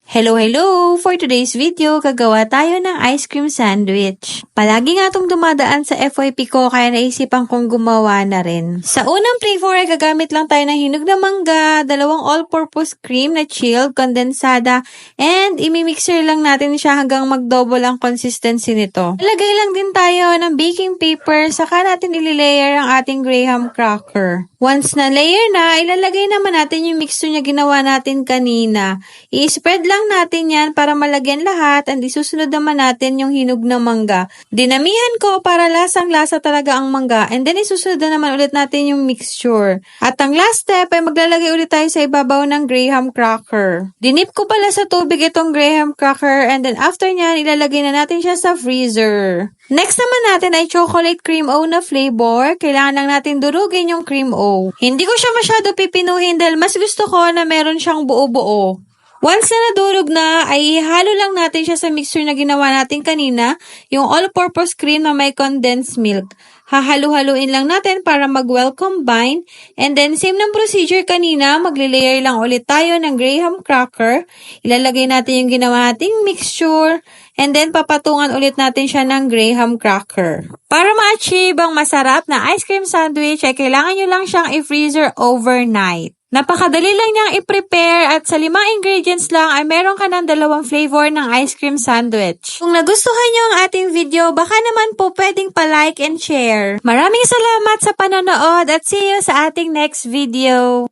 Hello! For today's video, gagawa tayo ng ice cream sandwich. Palagi nga itong dumadaan sa FYP ko kaya naisipan kong gumawa na rin. Sa unang flavor ay gagamit lang tayo ng hinog na mangga, dalawang all-purpose cream na chilled, kondensada, and imimixer lang natin siya hanggang mag-double ang consistency nito. Ilagay lang din tayo ng baking paper, saka natin ililayer ang ating graham cracker. Once na layer na, ilalagay naman natin yung mixture na ginawa natin kanina. I-spread lang natin yan para malagyan lahat and isusunod naman natin yung hinog na mangga. Dinamihan ko para lasang-lasa talaga ang mangga and then isusunod na naman ulit natin yung mixture. At ang last step ay maglalagay ulit tayo sa ibabaw ng graham cracker. Dinip ko pala sa tubig itong graham cracker and then after nyan ilalagay na natin siya sa freezer. Next naman natin ay chocolate cream O na flavor. Kailangan lang natin durugin yung cream O. Hindi ko siya masyado pipinuhin dahil mas gusto ko na meron siyang buo-buo. Once na nadurog na, ay ihalo lang natin siya sa mixture na ginawa natin kanina, yung all-purpose cream na may condensed milk. Hahalo-haluin lang natin para mag-well combine. And then, same ng procedure kanina, magle-layer lang ulit tayo ng graham cracker. Ilalagay natin yung ginawa nating mixture. And then, papatungan ulit natin siya ng graham cracker. Para ma-achieve ang masarap na ice cream sandwich, ay kailangan nyo lang siyang i-freezer overnight. Napakadali lang niyang i-prepare at sa 5 ingredients lang ay meron ka ng 2 flavor ng ice cream sandwich. Kung nagustuhan niyo ang ating video, baka naman po pwedeng pa-like and share. Maraming salamat sa panonood at see you sa ating next video.